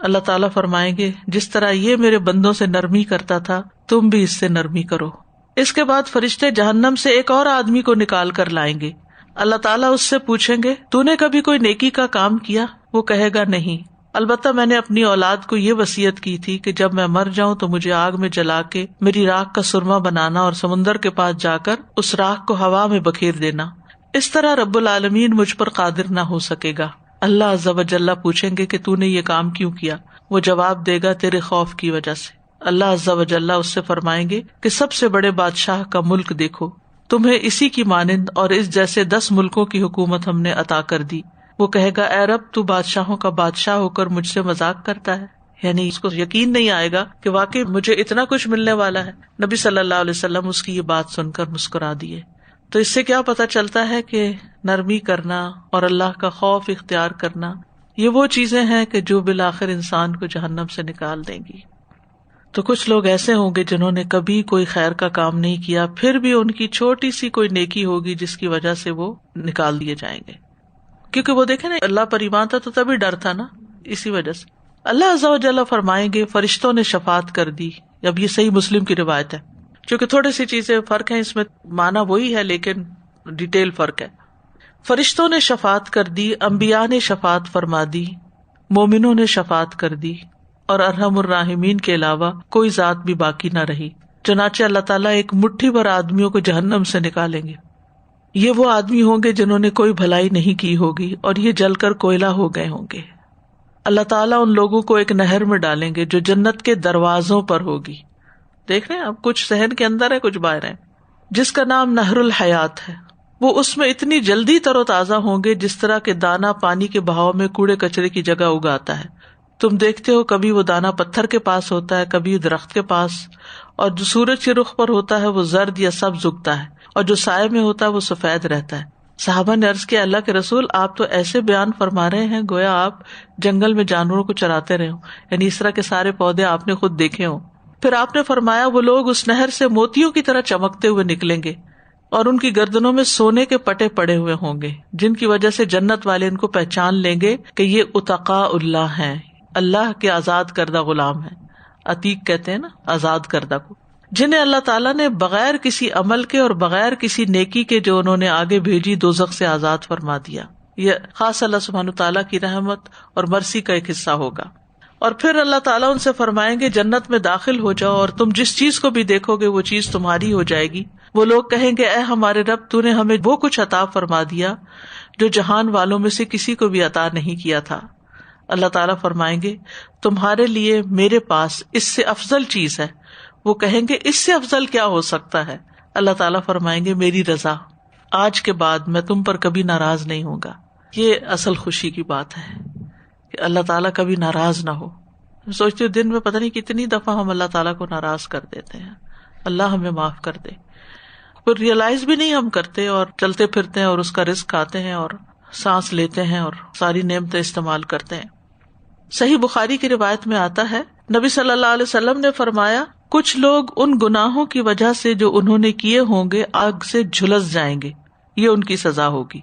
اللہ تعالیٰ فرمائیں گے, جس طرح یہ میرے بندوں سے نرمی کرتا تھا تم بھی اس سے نرمی کرو. اس کے بعد فرشتے جہنم سے ایک اور آدمی کو نکال کر لائیں گے. اللہ تعالیٰ اس سے پوچھیں گے, تو نے کبھی کوئی نیکی کا کام کیا؟ وہ کہے گا, نہیں, البتہ میں نے اپنی اولاد کو یہ وصیت کی تھی کہ جب میں مر جاؤں تو مجھے آگ میں جلا کے میری راکھ کا سرما بنانا اور سمندر کے پاس جا کر اس راکھ کو ہوا میں بکھیر دینا. اس طرح رب العالمین مجھ پر قادر نہ ہو سکے گا. اللہ عز و جل پوچھیں گے کہ تو نے یہ کام کیوں کیا؟ وہ جواب دے گا, تیرے خوف کی وجہ سے. اللہ عز و جل اس سے فرمائیں گے کہ سب سے بڑے بادشاہ کا ملک دیکھو, تمہیں اسی کی مانند اور اس جیسے 10 ملکوں کی حکومت ہم نے عطا کر دی. وہ کہے گا, اے رب, تو بادشاہوں کا بادشاہ ہو کر مجھ سے مذاق کرتا ہے. یعنی اس کو یقین نہیں آئے گا کہ واقعی مجھے اتنا کچھ ملنے والا ہے. نبی صلی اللہ علیہ وسلم اس کی یہ بات سن کر مسکرا دیے. تو اس سے کیا پتا چلتا ہے کہ نرمی کرنا اور اللہ کا خوف اختیار کرنا یہ وہ چیزیں ہیں کہ جو بالآخر انسان کو جہنم سے نکال دیں گی. تو کچھ لوگ ایسے ہوں گے جنہوں نے کبھی کوئی خیر کا کام نہیں کیا, پھر بھی ان کی چھوٹی سی کوئی نیکی ہوگی جس کی وجہ سے وہ نکال دیے جائیں گے. کیونکہ وہ دیکھیں نا, اللہ پر ایمان تھا تو تبھی ڈر تھا نا, اسی وجہ سے. اللہ عز و جل فرمائیں گے, فرشتوں نے شفاعت کر دی. اب یہ صحیح مسلم کی روایت ہے, چونکہ تھوڑی سی چیزیں فرق ہیں اس میں, معنی وہی ہے لیکن ڈیٹیل فرق ہے. فرشتوں نے شفاعت کر دی, انبیاء نے شفاعت فرما دی, مومنوں نے شفاعت کر دی, اور ارحم الراحمین کے علاوہ کوئی ذات بھی باقی نہ رہی. چنانچہ اللہ تعالیٰ ایک مٹھی بھر آدمیوں کو جہنم سے نکالیں گے. یہ وہ آدمی ہوں گے جنہوں نے کوئی بھلائی نہیں کی ہوگی اور یہ جل کر کوئلہ ہو گئے ہوں گے. اللہ تعالیٰ ان لوگوں کو ایک نہر میں ڈالیں گے جو جنت کے دروازوں پر ہوگی. دیکھ رہے ہیں اب, کچھ ذہن کے اندر ہے کچھ باہر ہے, جس کا نام نہر الحیات ہے. وہ اس میں اتنی جلدی تر و تازہ ہوں گے جس طرح کہ دانا پانی کے بہاؤ میں کوڑے کچرے کی جگہ اگاتا ہے. تم دیکھتے ہو کبھی وہ دانا پتھر کے پاس ہوتا ہے, کبھی درخت کے پاس, اور جو سورج کے رخ پر ہوتا ہے وہ زرد یا سبز اگتا ہے, اور جو سائے میں ہوتا ہے وہ سفید رہتا ہے. صحابہ نے عرض کیا, اللہ کے رسول, آپ تو ایسے بیان فرما رہے ہیں گویا آپ جنگل میں جانوروں کو چراتے رہے ہوں, یعنی اس طرح کے سارے پودے آپ نے خود دیکھے ہوں. پھر آپ نے فرمایا, وہ لوگ اس نہر سے موتیوں کی طرح چمکتے ہوئے نکلیں گے اور ان کی گردنوں میں سونے کے پٹے پڑے ہوئے ہوں گے, جن کی وجہ سے جنت والے ان کو پہچان لیں گے کہ یہ اتقاء اللہ ہیں, اللہ کے آزاد کردہ غلام ہیں. عتیق کہتے ہیں نا آزاد کردہ کو, جنہیں اللہ تعالیٰ نے بغیر کسی عمل کے اور بغیر کسی نیکی کے جو انہوں نے آگے بھیجی دوزخ سے آزاد فرما دیا. یہ خاص اللہ سبحانہ تعالیٰ کی رحمت اور مرسی کا ایک حصہ ہوگا. اور پھر اللہ تعالیٰ ان سے فرمائیں گے, جنت میں داخل ہو جاؤ اور تم جس چیز کو بھی دیکھو گے وہ چیز تمہاری ہو جائے گی. وہ لوگ کہیں گے, اے ہمارے رب, تو نے ہمیں وہ کچھ عطا فرما دیا جو جہان والوں میں سے کسی کو بھی عطا نہیں کیا تھا. اللہ تعالیٰ فرمائیں گے, تمہارے لیے میرے پاس اس سے افضل چیز ہے. وہ کہیں گے, اس سے افضل کیا ہو سکتا ہے؟ اللہ تعالیٰ فرمائیں گے, میری رضا. آج کے بعد میں تم پر کبھی ناراض نہیں ہوں گا. یہ اصل خوشی کی بات ہے کہ اللہ تعالیٰ کبھی ناراض نہ ہو. سوچتے دن میں پتہ نہیں کتنی دفعہ ہم اللہ تعالیٰ کو ناراض کر دیتے ہیں. اللہ ہمیں معاف کر دے. پھر ریئلائز بھی نہیں ہم کرتے اور چلتے پھرتے ہیں اور اس کا رزق کھاتے ہیں اور سانس لیتے ہیں اور ساری نعمتیں استعمال کرتے ہیں. صحیح بخاری کی روایت میں آتا ہے نبی صلی اللہ علیہ وسلم نے فرمایا کچھ لوگ ان گناہوں کی وجہ سے جو انہوں نے کیے ہوں گے آگ سے جھلس جائیں گے، یہ ان کی سزا ہوگی.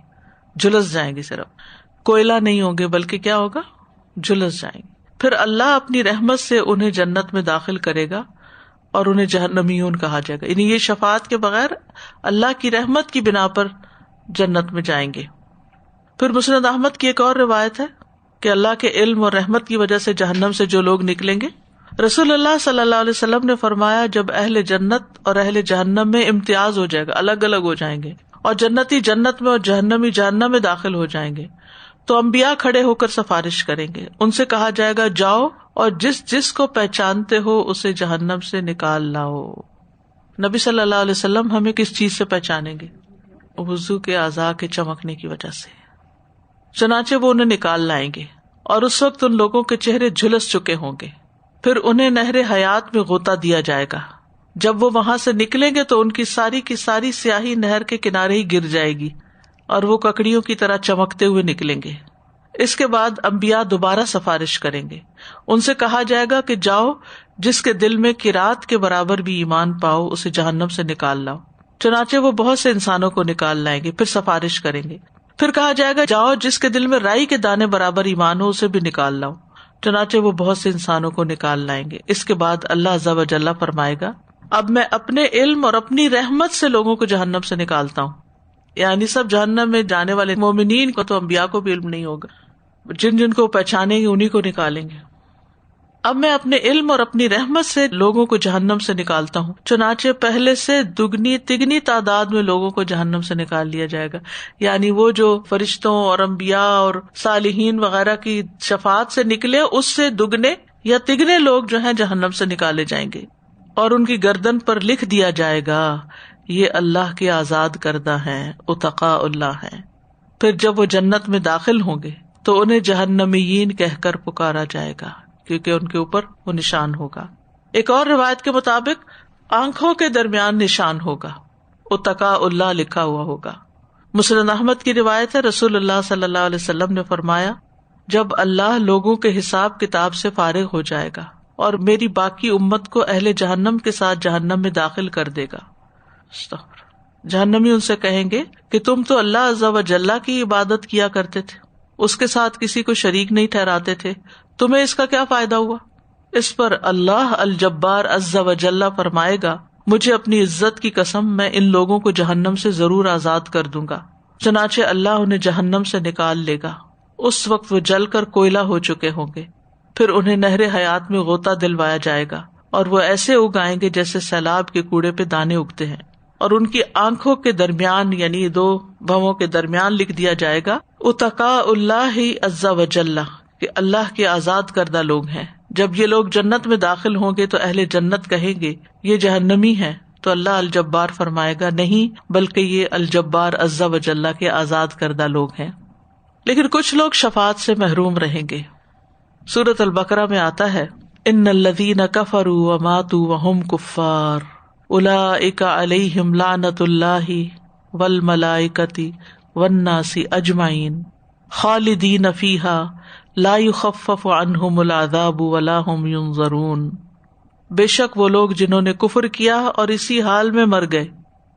جھلس جائیں گے، صرف کوئلہ نہیں ہوں گے بلکہ کیا ہوگا، جھلس جائیں گے. پھر اللہ اپنی رحمت سے انہیں جنت میں داخل کرے گا اور انہیں جہنمیون کہا جائے گا. یعنی یہ شفاعت کے بغیر اللہ کی رحمت کی بنا پر جنت میں جائیں گے. پھر مسند احمد کی ایک اور روایت ہے کہ اللہ کے علم اور رحمت کی وجہ سے جہنم سے جو لوگ نکلیں گے، رسول اللہ صلی اللہ علیہ وسلم نے فرمایا جب اہل جنت اور اہل جہنم میں امتیاز ہو جائے گا، الگ الگ ہو جائیں گے، اور جنتی جنت میں اور جہنمی جہنم میں داخل ہو جائیں گے، تو انبیاء کھڑے ہو کر سفارش کریں گے. ان سے کہا جائے گا جاؤ اور جس جس کو پہچانتے ہو اسے جہنم سے نکال لاؤ. نبی صلی اللہ علیہ وسلم ہمیں کس چیز سے پہچانیں گے؟ وضو کے اعضاء کے چمکنے کی وجہ سے. چنانچہ وہ انہیں نکال لائیں گے اور اس وقت ان لوگوں کے چہرے جھلس چکے ہوں گے. پھر انہیں نہر حیات میں غوطہ دیا جائے گا. جب وہ وہاں سے نکلیں گے تو ان کی ساری سیاہی نہر کے کنارے ہی گر جائے گی اور وہ ککڑیوں کی طرح چمکتے ہوئے نکلیں گے. اس کے بعد انبیاء دوبارہ سفارش کریں گے. ان سے کہا جائے گا کہ جاؤ جس کے دل میں قرات کے برابر بھی ایمان پاؤ اسے جہنم سے نکال لاؤ. چنانچہ وہ بہت سے انسانوں کو نکال لائیں گے. پھر سفارش کریں گے. پھر کہا جائے گا جاؤ جس کے دل میں رائی کے دانے برابر ایمان ہو اسے بھی نکال لاؤ. چنانچہ وہ بہت سے انسانوں کو نکال لائیں گے. اس کے بعد اللہ عز و جل فرمائے گا اب میں اپنے علم اور اپنی رحمت سے لوگوں کو جہنم سے نکالتا ہوں. یعنی سب جہنم میں جانے والے مومنین کو تو انبیاء کو بھی علم نہیں ہوگا، جن جن کو پہچانیں گے انہیں کو نکالیں گے. اب میں اپنے علم اور اپنی رحمت سے لوگوں کو جہنم سے نکالتا ہوں. چنانچہ پہلے سے دگنی تگنی تعداد میں لوگوں کو جہنم سے نکال لیا جائے گا. یعنی وہ جو فرشتوں اور انبیاء اور صالحین وغیرہ کی شفاعت سے نکلے اس سے دگنے یا تگنے لوگ جو ہیں جہنم سے نکالے جائیں گے اور ان کی گردن پر لکھ دیا جائے گا یہ اللہ کے آزاد کردہ ہیں، اتقاء اللہ ہیں. پھر جب وہ جنت میں داخل ہوں گے تو انہیں جہنمیین کہہ کر پکارا جائے گا کیونکہ ان کے اوپر وہ نشان ہوگا. ایک اور روایت کے مطابق آنکھوں کے درمیان نشان ہوگا، اتقاء اللہ لکھا ہوا ہوگا. مسند احمد کی روایت ہے رسول اللہ صلی اللہ علیہ وسلم نے فرمایا جب اللہ لوگوں کے حساب کتاب سے فارغ ہو جائے گا اور میری باقی امت کو اہل جہنم کے ساتھ جہنم میں داخل کر دے گا. جہنمی ان سے کہیں گے کہ تم تو اللہ عز و جل کی عبادت کیا کرتے تھے، اس کے ساتھ کسی کو شریک نہیں ٹھہراتے تھے، تمہیں اس کا کیا فائدہ ہوا؟ اس پر اللہ الجبار عز و جل فرمائے گا مجھے اپنی عزت کی قسم میں ان لوگوں کو جہنم سے ضرور آزاد کر دوں گا. چنانچہ اللہ انہیں جہنم سے نکال لے گا. اس وقت وہ جل کر کوئلہ ہو چکے ہوں گے. پھر انہیں نہر حیات میں غوطہ دلوایا جائے گا اور وہ ایسے اگائیں گے جیسے سیلاب کے کوڑے پہ دانے اگتے ہیں، اور ان کی آنکھوں کے درمیان یعنی دو بھووں کے درمیان لکھ دیا جائے گا اتقاء اللہ عز و جل کہ اللہ کے آزاد کردہ لوگ ہیں. جب یہ لوگ جنت میں داخل ہوں گے تو اہل جنت کہیں گے یہ جہنمی ہیں، تو اللہ الجبار فرمائے گا نہیں بلکہ یہ الجبار عز و جل کے آزاد کردہ لوگ ہیں. لیکن کچھ لوگ شفاعت سے محروم رہیں گے. سورۃ البقرہ میں آتا ہے ان الذین کفروا وماتوا وهم کفار اولئک علیہم لعنۃ اللہ والملائکۃ والناس اجمعین خالدین فیہا لا یخفف عنہم العذاب ولا هم ینظرون. بے شک وہ لوگ جنہوں نے کفر کیا اور اسی حال میں مر گئے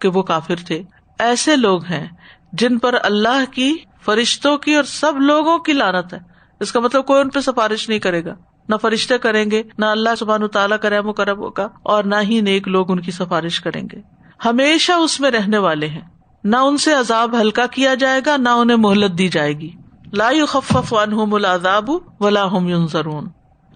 کہ وہ کافر تھے، ایسے لوگ ہیں جن پر اللہ کی، فرشتوں کی اور سب لوگوں کی لعنت ہے. اس کا مطلب کوئی ان پہ سفارش نہیں کرے گا، نہ فرشتے کریں گے، نہ اللہ سبحانہ تعالیٰ کا رحم و کرم ہوگا، اور نہ ہی نیک لوگ ان کی سفارش کریں گے. ہمیشہ اس میں رہنے والے ہیں، نہ ان سے عذاب ہلکا کیا جائے گا نہ انہیں مہلت دی جائے گی. لا یخفف عنہم العذاب ولا هم ینظرون.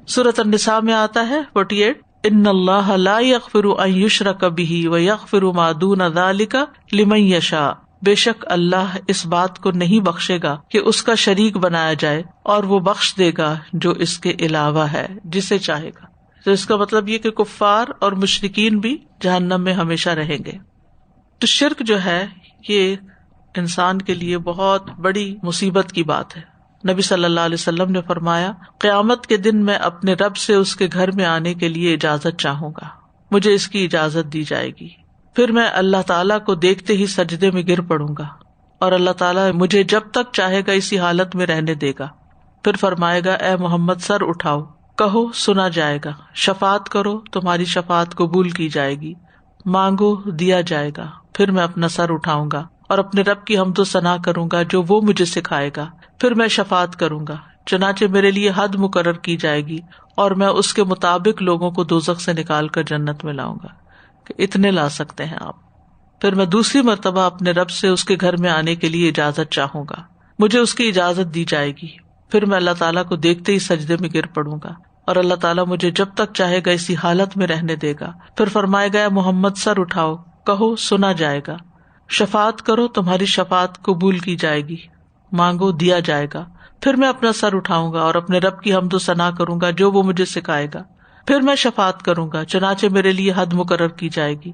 سورۃ النساء میں آتا ہے 48 ان اللہ لا یغفر ان یشرک بہ ویغفر ما دون ذلک لمن یشاء. بے شک اللہ اس بات کو نہیں بخشے گا کہ اس کا شریک بنایا جائے، اور وہ بخش دے گا جو اس کے علاوہ ہے جسے چاہے گا. تو اس کا مطلب یہ کہ کفار اور مشرکین بھی جہنم میں ہمیشہ رہیں گے. تو شرک جو ہے یہ انسان کے لیے بہت بڑی مصیبت کی بات ہے. نبی صلی اللہ علیہ وسلم نے فرمایا قیامت کے دن میں اپنے رب سے اس کے گھر میں آنے کے لیے اجازت چاہوں گا، مجھے اس کی اجازت دی جائے گی. پھر میں اللہ تعالیٰ کو دیکھتے ہی سجدے میں گر پڑوں گا اور اللہ تعالیٰ مجھے جب تک چاہے گا اسی حالت میں رہنے دے گا. پھر فرمائے گا اے محمد سر اٹھاؤ، کہو سنا جائے گا، شفاعت کرو تمہاری شفاعت قبول کی جائے گی، مانگو دیا جائے گا. پھر میں اپنا سر اٹھاؤں گا اور اپنے رب کی حمد و ثنا کروں گا جو وہ مجھے سکھائے گا. پھر میں شفاعت کروں گا، چنانچہ میرے لیے حد مقرر کی جائے گی اور میں اس کے مطابق لوگوں کو دوزخ سے نکال کر جنت میں لاؤں گا کہ اتنے لا سکتے ہیں آپ. پھر میں دوسری مرتبہ اپنے رب سے اس کے گھر میں آنے کے لیے اجازت چاہوں گا، مجھے اس کی اجازت دی جائے گی. پھر میں اللہ تعالیٰ کو دیکھتے ہی سجدے میں گر پڑوں گا اور اللہ تعالیٰ مجھے جب تک چاہے گا اسی حالت میں رہنے دے گا. پھر فرمائے گا محمد سر اٹھاؤ، کہو سنا جائے گا، شفاعت کرو تمہاری شفاعت قبول کی جائے گی، مانگو دیا جائے گا. پھر میں اپنا سر اٹھاؤں گا اور اپنے رب کی حمد و ثنا کروں گا جو وہ مجھے سکھائے گا. پھر میں شفاعت کروں گا، چنانچہ میرے لیے حد مقرر کی جائے گی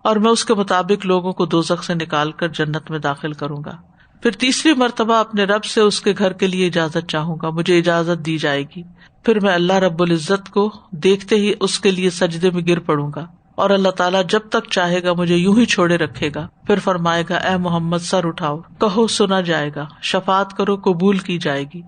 اور میں اس کے مطابق لوگوں کو دوزخ سے نکال کر جنت میں داخل کروں گا. پھر تیسری مرتبہ اپنے رب سے اس کے گھر کے لیے اجازت چاہوں گا، مجھے اجازت دی جائے گی. پھر میں اللہ رب العزت کو دیکھتے ہی اس کے لیے سجدے میں گر پڑوں گا اور اللہ تعالیٰ جب تک چاہے گا مجھے یوں ہی چھوڑے رکھے گا. پھر فرمائے گا اے محمد سر اٹھاؤ، کہو سنا جائے گا، شفاعت کرو قبول کی جائے گی،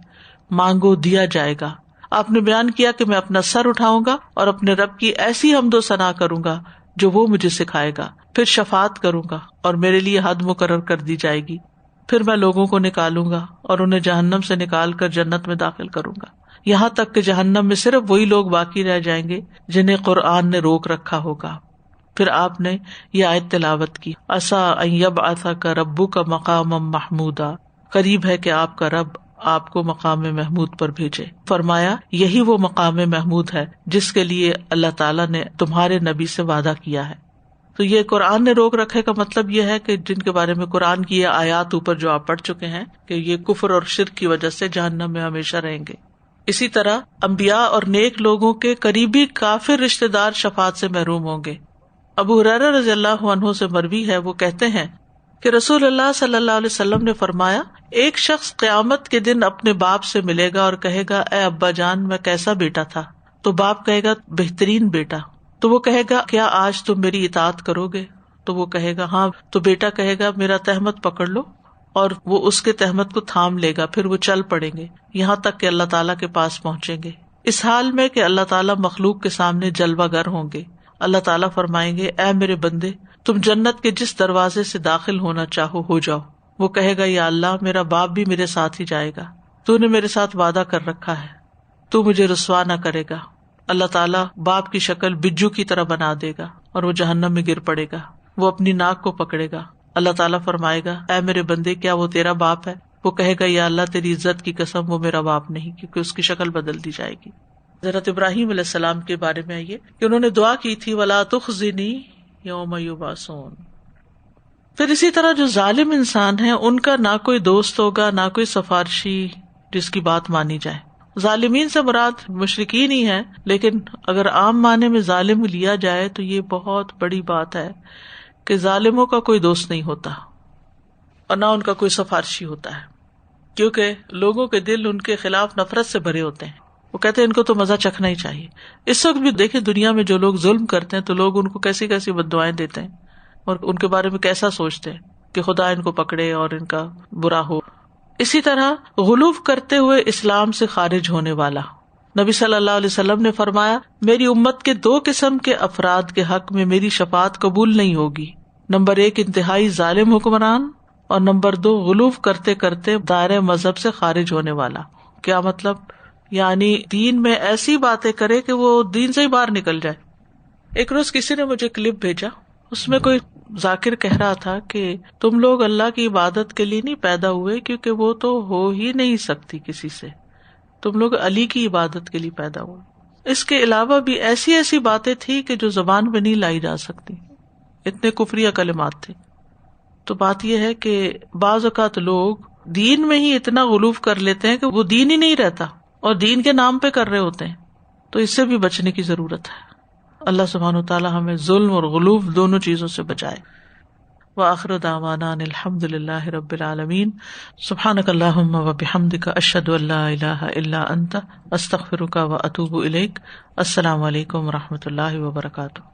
مانگو دیا جائے گا. آپ نے بیان کیا کہ میں اپنا سر اٹھاؤں گا اور اپنے رب کی ایسی حمد و ثنا کروں گا جو وہ مجھے سکھائے گا. پھر شفاعت کروں گا اور میرے لیے حد مقرر کر دی جائے گی. پھر میں لوگوں کو نکالوں گا اور انہیں جہنم سے نکال کر جنت میں داخل کروں گا، یہاں تک کہ جہنم میں صرف وہی لوگ باقی رہ جائیں گے جنہیں قرآن نے روک رکھا ہوگا. پھر آپ نے یہ آیت تلاوت کی، عسیٰ ان یبعثک ربک مقاما محمودا، قریب ہے کہ آپ کا رب آپ کو مقام محمود پر بھیجے. فرمایا یہی وہ مقام محمود ہے جس کے لیے اللہ تعالیٰ نے تمہارے نبی سے وعدہ کیا ہے. تو یہ قرآن نے روک رکھے کا مطلب یہ ہے کہ جن کے بارے میں قرآن کی یہ آیات اوپر جو آپ پڑھ چکے ہیں کہ یہ کفر اور شرک کی وجہ سے جہنم میں ہمیشہ رہیں گے. اسی طرح انبیاء اور نیک لوگوں کے قریبی کافر رشتہ دار شفاعت سے محروم ہوں گے. ابو ہریرہ رضی اللہ عنہ سے مروی ہے، وہ کہتے ہیں کہ رسول اللہ صلی اللہ علیہ وسلم نے فرمایا، ایک شخص قیامت کے دن اپنے باپ سے ملے گا اور کہے گا اے ابا جان میں کیسا بیٹا تھا؟ تو باپ کہے گا بہترین بیٹا. تو وہ کہے گا کیا آج تم میری اطاعت کرو گے؟ تو وہ کہے گا ہاں. تو بیٹا کہے گا میرا تہمت پکڑ لو، اور وہ اس کے تہمت کو تھام لے گا. پھر وہ چل پڑیں گے یہاں تک کہ اللہ تعالیٰ کے پاس پہنچیں گے، اس حال میں کہ اللہ تعالیٰ مخلوق کے سامنے جلوہ گر ہوں گے. اللہ تعالیٰ فرمائیں گے اے میرے بندے تم جنت کے جس دروازے سے داخل ہونا چاہو ہو جاؤ. وہ کہے گا یا اللہ میرا باپ بھی میرے ساتھ ہی جائے گا، تو نے میرے ساتھ وعدہ کر رکھا ہے، تو مجھے رسوا نہ کرے گا. اللہ تعالیٰ باپ کی شکل بجو کی طرح بنا دے گا اور وہ جہنم میں گر پڑے گا. وہ اپنی ناک کو پکڑے گا. اللہ تعالیٰ فرمائے گا اے میرے بندے کیا وہ تیرا باپ ہے؟ وہ کہے گا یا اللہ تیری عزت کی قسم وہ میرا باپ نہیں، کیونکہ اس کی شکل بدل دی جائے گی. حضرت ابراہیم علیہ السلام کے بارے میں آئیے کہ انہوں نے دعا کی تھی وَلَا تُخْزِنِي يَوْمَ يُبْعَثُونَ. پھر اسی طرح جو ظالم انسان ہیں ان کا نہ کوئی دوست ہوگا نہ کوئی سفارشی جس کی بات مانی جائے. ظالمین سے مراد مشرکین ہی ہے، لیکن اگر عام معنی میں ظالم لیا جائے تو یہ بہت بڑی بات ہے کہ ظالموں کا کوئی دوست نہیں ہوتا اور نہ ان کا کوئی سفارشی ہوتا ہے، کیونکہ لوگوں کے دل ان کے خلاف نفرت سے بھرے ہوتے ہیں. وہ کہتے ہیں ان کو تو مزہ چکھنا ہی چاہیے. اس وقت بھی دیکھیں دنیا میں جو لوگ ظلم کرتے ہیں تو لوگ ان کو کیسی کیسی بددعائیں دیتے ہیں اور ان کے بارے میں کیسا سوچتے ہیں کہ خدا ان کو پکڑے اور ان کا برا ہو. اسی طرح غلو کرتے ہوئے اسلام سے خارج ہونے والا، نبی صلی اللہ علیہ وسلم نے فرمایا میری امت کے 2 قسم کے افراد کے حق میں میری شفاعت قبول نہیں ہوگی. نمبر 1 انتہائی ظالم حکمران، اور نمبر 2 غلو کرتے کرتے دائرۂ مذہب سے خارج ہونے والا. کیا مطلب؟ یعنی دین میں ایسی باتیں کرے کہ وہ دین سے ہی باہر نکل جائے. ایک روز کسی نے مجھے کلپ بھیجا، اس میں کوئی ذاکر کہہ رہا تھا کہ تم لوگ اللہ کی عبادت کے لیے نہیں پیدا ہوئے کیونکہ وہ تو ہو ہی نہیں سکتی کسی سے، تم لوگ علی کی عبادت کے لیے پیدا ہوئے. اس کے علاوہ بھی ایسی ایسی باتیں تھی کہ جو زبان پہ نہیں لائی جا سکتی، اتنے کفریہ کلمات تھے. تو بات یہ ہے کہ بعض اوقات لوگ دین میں ہی اتنا غلو کر لیتے ہیں کہ وہ دین ہی نہیں رہتا اور دین کے نام پہ کر رہے ہوتے ہیں. تو اس سے بھی بچنے کی ضرورت ہے. اللہ سبحانہ وتعالی ہمیں ظلم اور غلو دونوں چیزوں سے بچائے. وآخر دعوانا ان الحمد للہ رب العالمین. سبحانک اللہم وبحمدک اشہد ان لا الہ الا انت استغفرک واتوب الیک. السلام علیکم ورحمۃ اللہ وبرکاتہ.